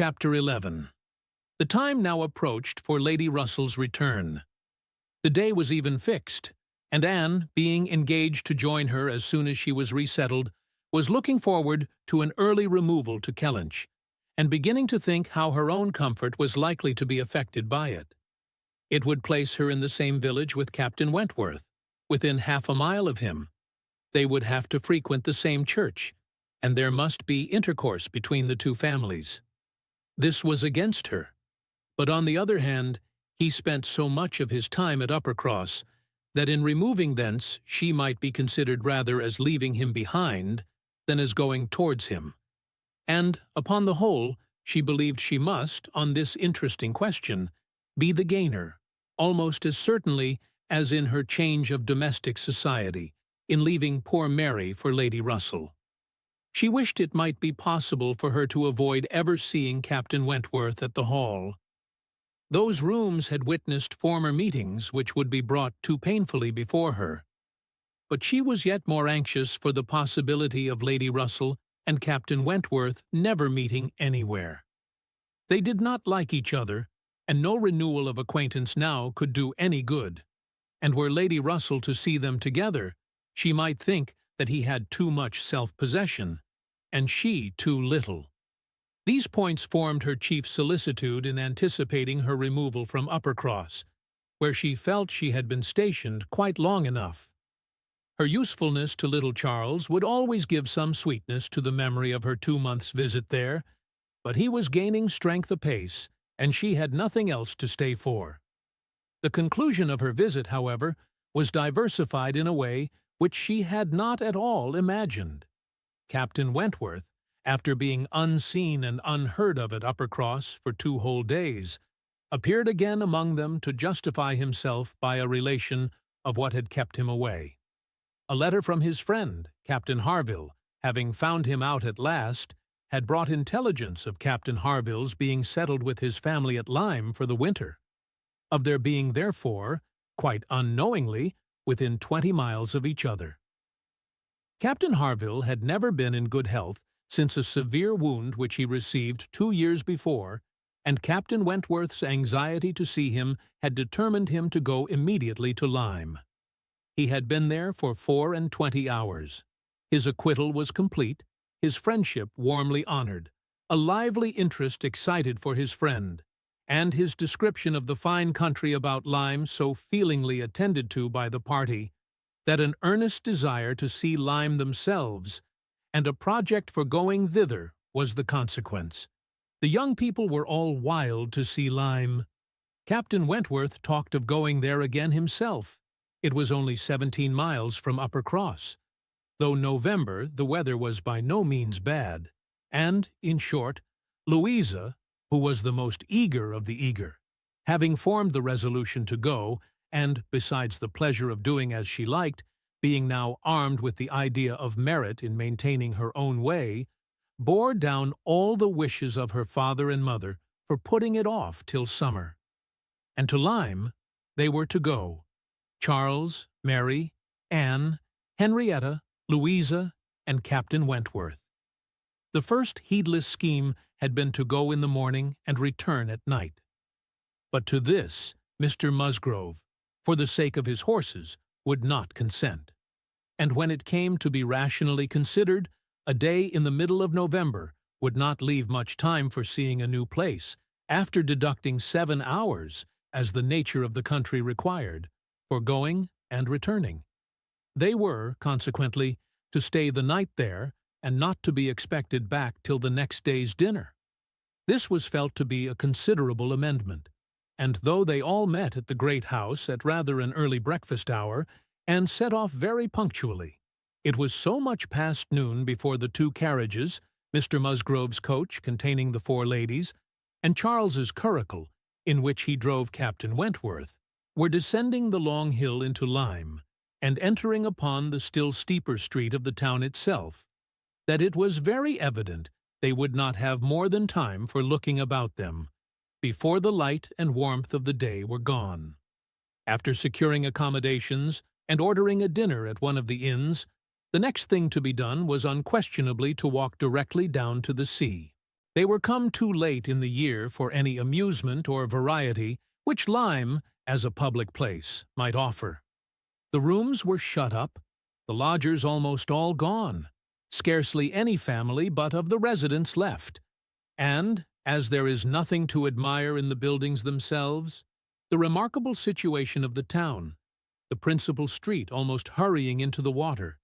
Chapter 11. The time now approached for Lady Russell's return. The day was even fixed, and Anne, being engaged to join her as soon as she was resettled, was looking forward to an early removal to Kellynch, and beginning to think how her own comfort was likely to be affected by it. It would place her in the same village with Captain Wentworth, within half a mile of him. They would have to frequent the same church, and there must be intercourse between the two families. This was against her, but on the other hand, he spent so much of his time at Uppercross that in removing thence she might be considered rather as leaving him behind than as going towards him. And, upon the whole, she believed she must, on this interesting question, be the gainer, almost as certainly as in her change of domestic society, in leaving poor Mary for Lady Russell. She wished it might be possible for her to avoid ever seeing Captain Wentworth at the Hall. Those rooms had witnessed former meetings which would be brought too painfully before her. But she was yet more anxious for the possibility of Lady Russell and Captain Wentworth never meeting anywhere. They did not like each other, and no renewal of acquaintance now could do any good. And were Lady Russell to see them together, she might think that he had too much self-possession, and she too little. These points formed her chief solicitude in anticipating her removal from Uppercross, where she felt she had been stationed quite long enough. Her usefulness to little Charles would always give some sweetness to the memory of her 2 months' visit there, but he was gaining strength apace, and she had nothing else to stay for. The conclusion of her visit, however, was diversified in a way which she had not at all imagined. Captain Wentworth, after being unseen and unheard of at Uppercross for 2 whole days, appeared again among them to justify himself by a relation of what had kept him away. A letter from his friend, Captain Harville, having found him out at last, had brought intelligence of Captain Harville's being settled with his family at Lyme for the winter, of their being therefore, quite unknowingly, within 20 miles of each other. Captain Harville had never been in good health since a severe wound which he received 2 years before, and Captain Wentworth's anxiety to see him had determined him to go immediately to Lyme. He had been there for 24 hours. His acquittal was complete, his friendship warmly honored, a lively interest excited for his friend, and his description of the fine country about Lyme so feelingly attended to by the party, that an earnest desire to see Lyme themselves, and a project for going thither, was the consequence. The young people were all wild to see Lyme. Captain Wentworth talked of going there again himself. It was only 17 miles from Uppercross. Though November, the weather was by no means bad, and, in short, Louisa, who was the most eager of the eager, having formed the resolution to go, and, besides the pleasure of doing as she liked, being now armed with the idea of merit in maintaining her own way, bore down all the wishes of her father and mother for putting it off till summer. And to Lyme they were to go, Charles, Mary, Anne, Henrietta, Louisa, and Captain Wentworth. The first heedless scheme had been to go in the morning and return at night. But to this Mr. Musgrove, for the sake of his horses, would not consent. And when it came to be rationally considered, a day in the middle of November would not leave much time for seeing a new place, after deducting 7 hours, as the nature of the country required, for going and returning. They were, consequently, to stay the night there, and not to be expected back till the next day's dinner. This was felt to be a considerable amendment, and though they all met at the great house at rather an early breakfast hour, and set off very punctually, it was so much past noon before the 2 carriages, Mr. Musgrove's coach containing the 4 ladies, and Charles's curricle, in which he drove Captain Wentworth, were descending the long hill into Lyme, and entering upon the still steeper street of the town itself, that it was very evident they would not have more than time for looking about them, before the light and warmth of the day were gone. After securing accommodations and ordering a dinner at one of the inns, the next thing to be done was unquestionably to walk directly down to the sea. They were come too late in the year for any amusement or variety which Lyme, as a public place, might offer. The rooms were shut up, the lodgers almost all gone, scarcely any family but of the residents left, and, as there is nothing to admire in the buildings themselves, the remarkable situation of the town, the principal street almost hurrying into the water,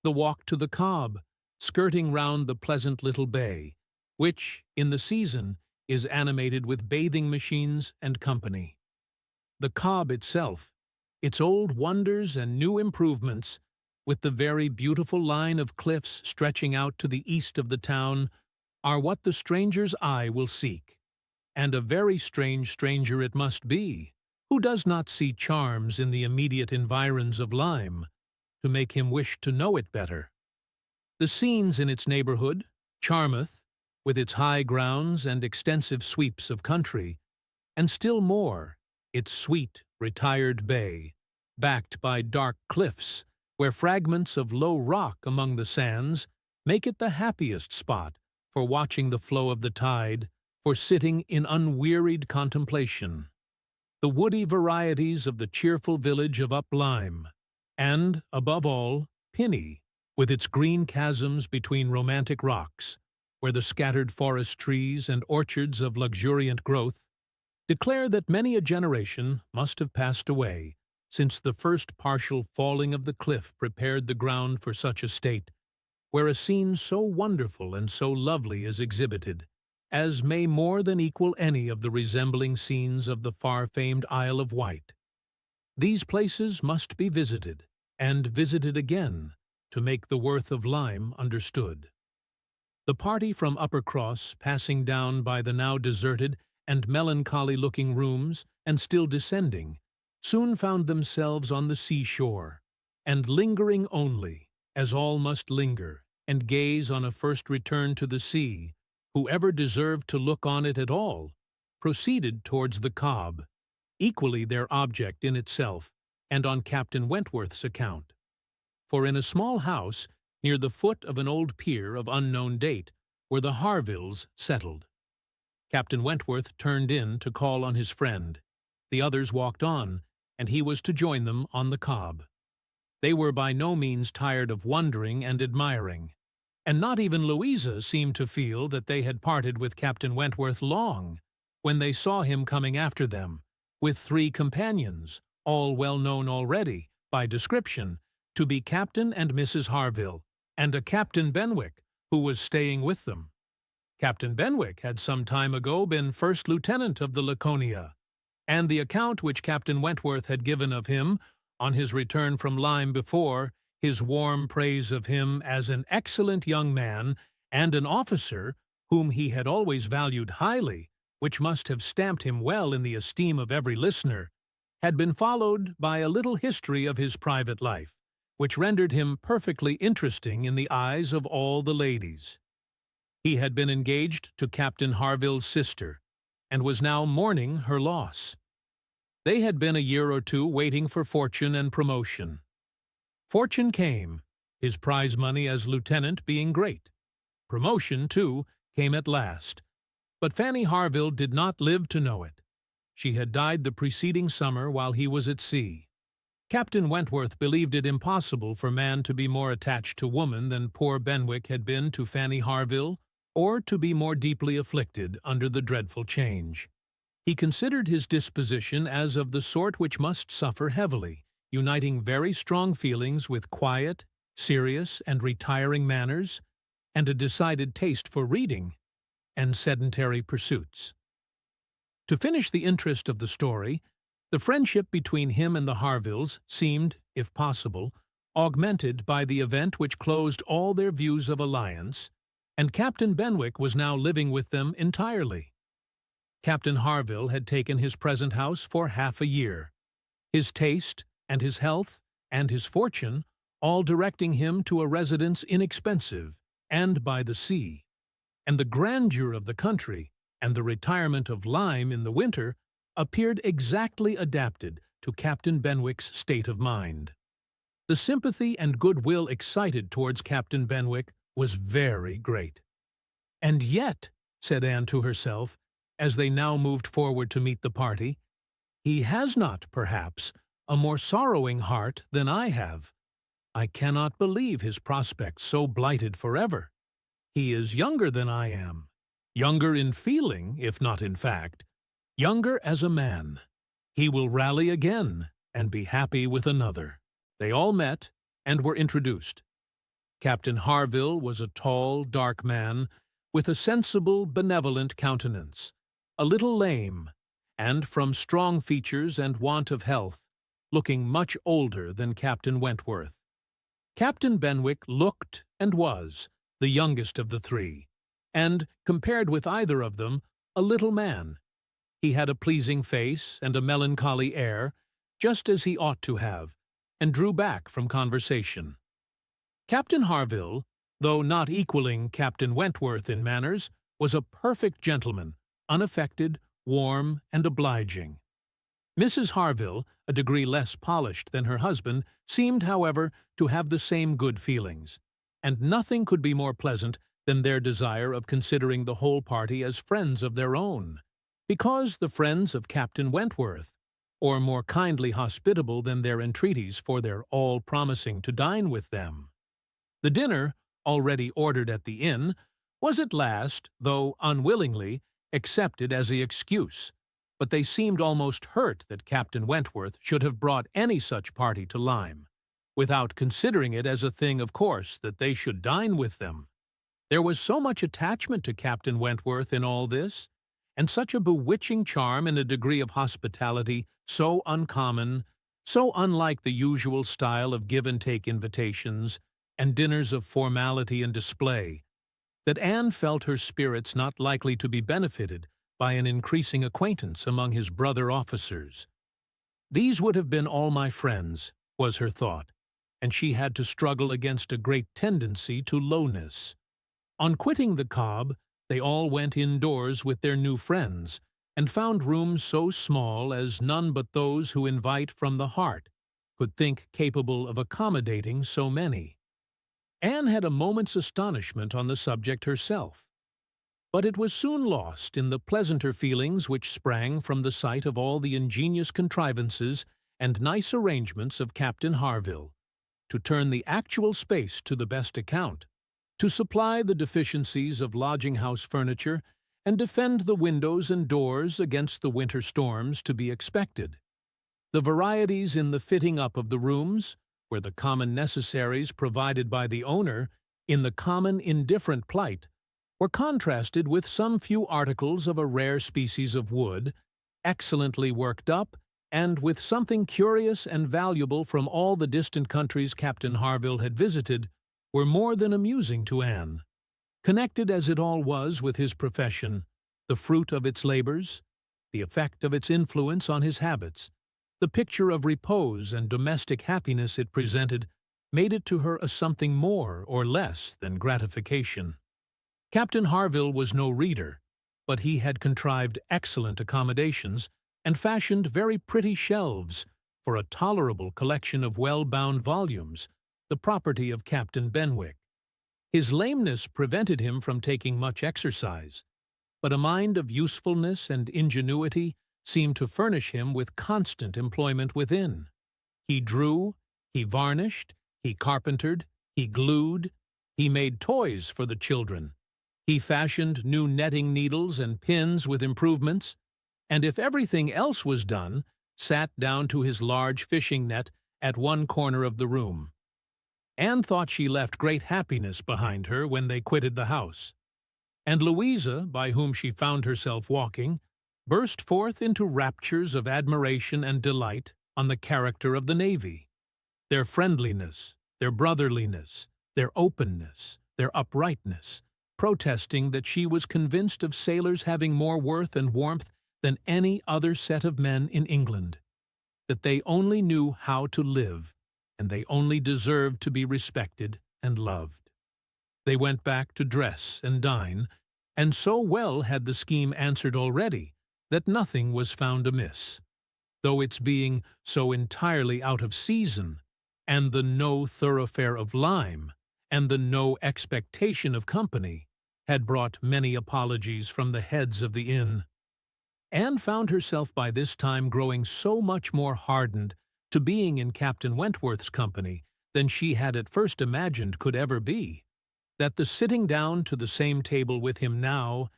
the walk to the Cobb, skirting round the pleasant little bay, which, in the season, is animated with bathing machines and company. The Cobb itself, its old wonders and new improvements, with the very beautiful line of cliffs stretching out to the east of the town, are what the stranger's eye will seek. And a very strange stranger it must be, who does not see charms in the immediate environs of Lyme, to make him wish to know it better. The scenes in its neighborhood, Charmouth, with its high grounds and extensive sweeps of country, and still more, its sweet, retired bay, backed by dark cliffs, where fragments of low rock among the sands make it the happiest spot for watching the flow of the tide, for sitting in unwearied contemplation. The woody varieties of the cheerful village of Up Lyme, and, above all, Pinny, with its green chasms between romantic rocks, where the scattered forest trees and orchards of luxuriant growth declare that many a generation must have passed away since the first partial falling of the cliff prepared the ground for such a state, where a scene so wonderful and so lovely is exhibited, as may more than equal any of the resembling scenes of the far-famed Isle of Wight. These places must be visited, and visited again, to make the worth of Lyme understood. The party from Uppercross, passing down by the now deserted and melancholy-looking rooms, and still descending, soon found themselves on the seashore, and lingering only, as all must linger, and gaze on a first return to the sea, whoever deserved to look on it at all, proceeded towards the Cobb, equally their object in itself, and on Captain Wentworth's account. For in a small house, near the foot of an old pier of unknown date, were the Harvilles settled. Captain Wentworth turned in to call on his friend. The others walked on, and he was to join them on the Cobb. They were by no means tired of wondering and admiring, and not even Louisa seemed to feel that they had parted with Captain Wentworth long, when they saw him coming after them, with 3 companions, all well known already, by description, to be Captain and Mrs. Harville, and a Captain Benwick, who was staying with them. Captain Benwick had some time ago been first lieutenant of the Laconia, and the account which Captain Wentworth had given of him, on his return from Lyme before, his warm praise of him as an excellent young man and an officer whom he had always valued highly, which must have stamped him well in the esteem of every listener, had been followed by a little history of his private life, which rendered him perfectly interesting in the eyes of all the ladies. He had been engaged to Captain Harville's sister, and was now mourning her loss. They had been a year or two waiting for fortune and promotion. Fortune came, his prize money as lieutenant being great. Promotion, too, came at last, but Fanny Harville did not live to know it. She had died the preceding summer while he was at sea. Captain Wentworth believed it impossible for man to be more attached to woman than poor Benwick had been to Fanny Harville, or to be more deeply afflicted under the dreadful change. He considered his disposition as of the sort which must suffer heavily, uniting very strong feelings with quiet, serious, and retiring manners, and a decided taste for reading and sedentary pursuits. To finish the interest of the story, the friendship between him and the Harvilles seemed, if possible, augmented by the event which closed all their views of alliance, and Captain Benwick was now living with them entirely. Captain Harville had taken his present house for half a year, his taste and his health and his fortune all directing him to a residence inexpensive and by the sea, and the grandeur of the country and the retirement of Lyme in the winter appeared exactly adapted to Captain Benwick's state of mind. The sympathy and goodwill excited towards Captain Benwick was very great. And yet, said Anne to herself, as they now moved forward to meet the party. "He has not, perhaps, a more sorrowing heart than I have. I cannot believe his prospects so blighted forever. He is younger than I am, younger in feeling, if not in fact, younger as a man. He will rally again and be happy with another." They all met and were introduced. Captain Harville was a tall, dark man, with a sensible, benevolent countenance, a little lame, and from strong features and want of health, looking much older than Captain Wentworth. Captain Benwick looked and was the youngest of the three, and, compared with either of them, a little man. He had a pleasing face and a melancholy air, just as he ought to have, and drew back from conversation. Captain Harville, though not equaling Captain Wentworth in manners, was a perfect gentleman, unaffected, warm, and obliging. Mrs. Harville, a degree less polished than her husband, seemed, however, to have the same good feelings, and nothing could be more pleasant than their desire of considering the whole party as friends of their own, because the friends of Captain Wentworth, or more kindly hospitable than their entreaties for their all promising to dine with them. The dinner, already ordered at the inn, was at last, though unwillingly, accepted as the excuse, but they seemed almost hurt that Captain Wentworth should have brought any such party to Lyme, without considering it as a thing of course that they should dine with them. There was so much attachment to Captain Wentworth in all this, and such a bewitching charm in a degree of hospitality so uncommon, so unlike the usual style of give-and-take invitations and dinners of formality and display, that Anne felt her spirits not likely to be benefited by an increasing acquaintance among his brother officers. "These would have been all my friends," was her thought, and she had to struggle against a great tendency to lowness. On quitting the Cobb, they all went indoors with their new friends, and found rooms so small as none but those who invite from the heart could think capable of accommodating so many. Anne had a moment's astonishment on the subject herself, but it was soon lost in the pleasanter feelings which sprang from the sight of all the ingenious contrivances and nice arrangements of Captain Harville, to turn the actual space to the best account, to supply the deficiencies of lodging-house furniture, and defend the windows and doors against the winter storms to be expected. The varieties in the fitting up of the rooms, where the common necessaries provided by the owner, in the common indifferent plight, were contrasted with some few articles of a rare species of wood, excellently worked up, and with something curious and valuable from all the distant countries Captain Harville had visited, were more than amusing to Anne. Connected as it all was with his profession, the fruit of its labors, the effect of its influence on his habits, the picture of repose and domestic happiness it presented, made it to her a something more or less than gratification. Captain Harville was no reader, but he had contrived excellent accommodations and fashioned very pretty shelves for a tolerable collection of well-bound volumes, the property of Captain Benwick. His lameness prevented him from taking much exercise, but a mind of usefulness and ingenuity seemed to furnish him with constant employment within. He drew, he varnished, he carpentered, he glued, he made toys for the children, he fashioned new netting needles and pins with improvements, and if everything else was done, sat down to his large fishing net at one corner of the room. Anne thought she left great happiness behind her when they quitted the house, and Louisa, by whom she found herself walking, burst forth into raptures of admiration and delight on the character of the navy, their friendliness, their brotherliness, their openness, their uprightness, protesting that she was convinced of sailors having more worth and warmth than any other set of men in England, that they only knew how to live, and they only deserved to be respected and loved. They went back to dress and dine, and so well had the scheme answered already that nothing was found amiss, though its being so entirely out of season, and the no thoroughfare of Lyme, and the no expectation of company, had brought many apologies from the heads of the inn. Anne found herself by this time growing so much more hardened to being in Captain Wentworth's company than she had at first imagined could ever be, that the sitting down to the same table with him now,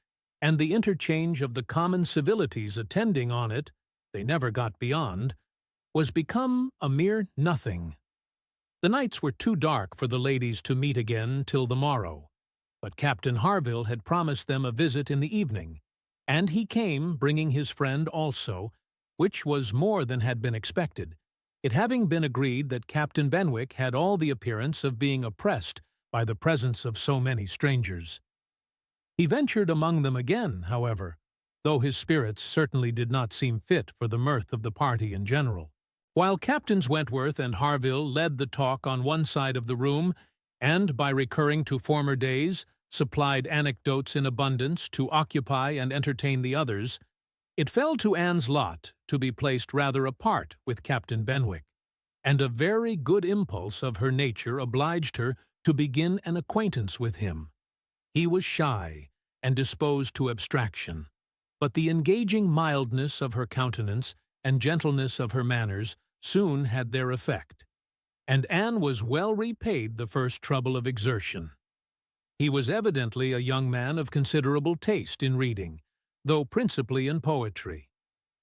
and the interchange of the common civilities attending on it, they never got beyond, was become a mere nothing. The nights were too dark for the ladies to meet again till the morrow, but Captain Harville had promised them a visit in the evening, and he came, bringing his friend also, which was more than had been expected, it having been agreed that Captain Benwick had all the appearance of being oppressed by the presence of so many strangers. He ventured among them again, however, though his spirits certainly did not seem fit for the mirth of the party in general. While Captains Wentworth and Harville led the talk on one side of the room, and, by recurring to former days, supplied anecdotes in abundance to occupy and entertain the others, it fell to Anne's lot to be placed rather apart with Captain Benwick, and a very good impulse of her nature obliged her to begin an acquaintance with him. He was shy and disposed to abstraction, but the engaging mildness of her countenance and gentleness of her manners soon had their effect, and Anne was well repaid the first trouble of exertion. He was evidently a young man of considerable taste in reading, though principally in poetry,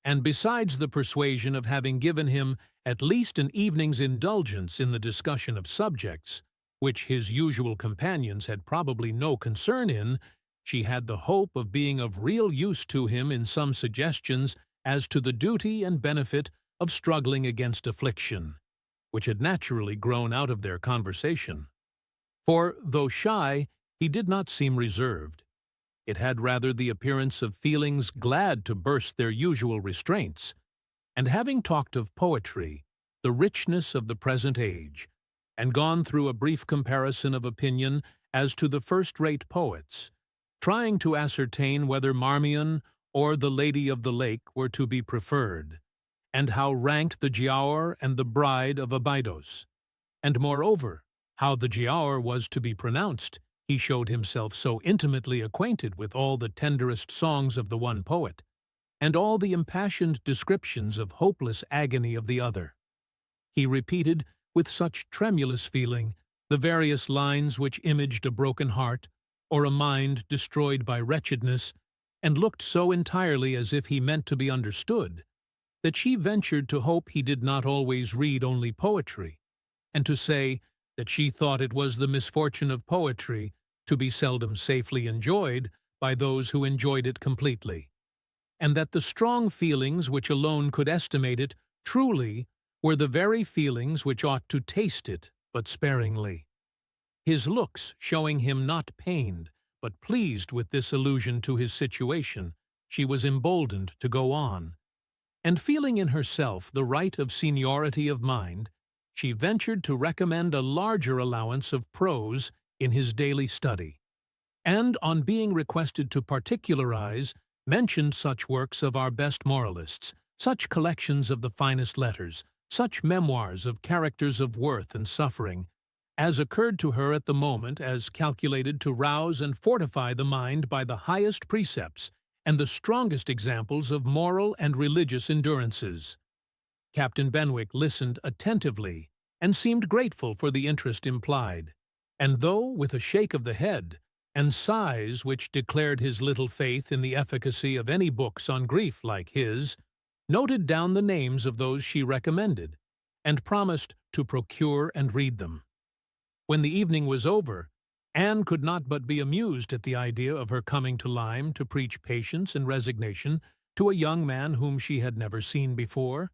and besides the persuasion of having given him at least an evening's indulgence in the discussion of subjects, which his usual companions had probably no concern in, she had the hope of being of real use to him in some suggestions as to the duty and benefit of struggling against affliction, which had naturally grown out of their conversation. For, though shy, he did not seem reserved. It had rather the appearance of feelings glad to burst their usual restraints, and having talked of poetry, the richness of the present age, and gone through a brief comparison of opinion as to the first-rate poets, trying to ascertain whether Marmion or the Lady of the Lake were to be preferred, and how ranked the Giaour and the Bride of Abydos, and moreover, how the Giaour was to be pronounced, he showed himself so intimately acquainted with all the tenderest songs of the one poet, and all the impassioned descriptions of hopeless agony of the other. He repeated, with such tremulous feeling, the various lines which imaged a broken heart, or a mind destroyed by wretchedness, and looked so entirely as if he meant to be understood, that she ventured to hope he did not always read only poetry, and to say that she thought it was the misfortune of poetry to be seldom safely enjoyed by those who enjoyed it completely, and that the strong feelings which alone could estimate it truly were the very feelings which ought to taste it but sparingly. His looks showing him not pained, but pleased with this allusion to his situation, she was emboldened to go on, and feeling in herself the right of seniority of mind, she ventured to recommend a larger allowance of prose in his daily study, and, on being requested to particularize, mentioned such works of our best moralists, such collections of the finest letters, such memoirs of characters of worth and suffering, as occurred to her at the moment as calculated to rouse and fortify the mind by the highest precepts and the strongest examples of moral and religious endurances. Captain Benwick listened attentively and seemed grateful for the interest implied, and though with a shake of the head, and sighs which declared his little faith in the efficacy of any books on grief like his, noted down the names of those she recommended, and promised to procure and read them. When the evening was over, Anne could not but be amused at the idea of her coming to Lyme to preach patience and resignation to a young man whom she had never seen before,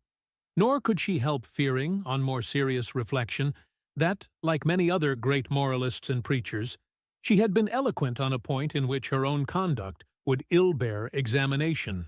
nor could she help fearing, on more serious reflection, that, like many other great moralists and preachers, she had been eloquent on a point in which her own conduct would ill bear examination.